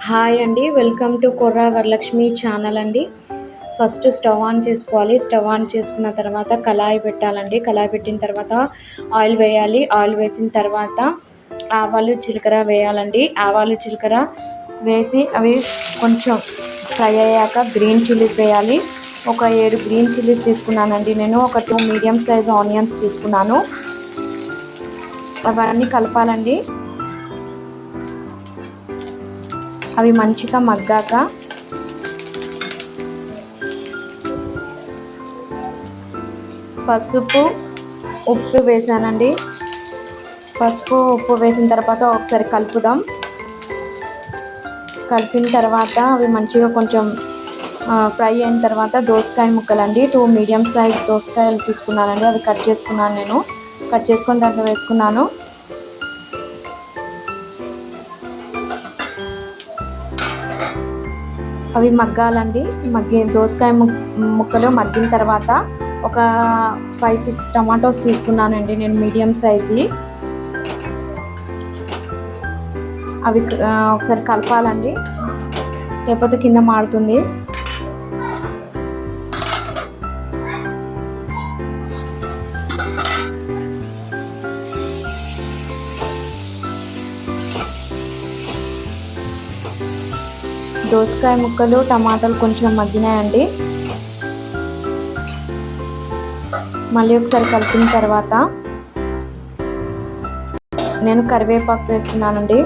Hi అండి, welcome to కొర్రా Varalakshmi channel అండి. First stove on చేసుకోవాలి. స్టవ్ ఆన్ చేసుకున్న తర్వాత కళాయి పెట్టాలండి. కళాయి పెట్టిన తర్వాత ఆయిల్ వేయాలి. ఆయిల్ వేసిన తర్వాత ఆవాలు జీలకర్ర వేయాలండి. ఆవాలు జీలకర్ర వేసి అవి కొంచెం ఫ్రై అయ్యాక గ్రీన్ చిల్లీస్ వేయాలి. ఒక 7 గ్రీన్ చిల్లీస్ తీసుకున్నానండి. నేను ఒక 2 మీడియం సైజ్ ఆనియన్స్ తీసుకున్నాను. అవన్నీ కలపాలండి. అవి మంచిగా మగ్గాక పసుపు ఉప్పు వేసానండి. పసుపు ఉప్పు వేసిన తర్వాత ఒకసారి కలుపుదాం. కలిపిన తర్వాత అవి మంచిగా కొంచెం ఫ్రై అయిన తర్వాత దోసకాయ ముక్కలండి. 2 మీడియం సైజ్ దోసకాయలు తీసుకున్నానండి. అవి కట్ చేసుకున్నాను. నేను కట్ చేసుకొని దాంట్లో వేసుకున్నాను. అవి మగ్గాలండి. దోసకాయ ముక్కలు మగ్గిన తర్వాత ఒక 5-6 టమాటోస్ తీసుకున్నానండి నేను, మీడియం సైజు. అవి ఒకసారి కలపాలండి, లేకపోతే కింద మాడుతుంది. దోసకాయ ముక్కలు టమాటాలు కొంచెం మగ్గినాయండి. మళ్ళీ ఒకసారి కలిపిన తర్వాత నేను కరివేపాకు వేస్తున్నానండి.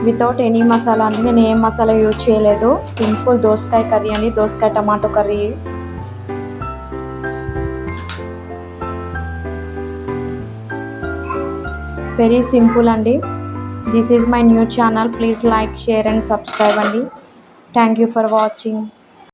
వితౌట్ ఎనీ మసాలా అండి. నేను ఏం మసాలా యూజ్ చేయలేదు. సింపుల్ దోసకాయ కర్రీ అండి, దోసకాయ టమాటో కర్రీ. వెరీ సింపుల్ అండి. This is my new channel. Please like, share and subscribe అండి. Thank you for watching.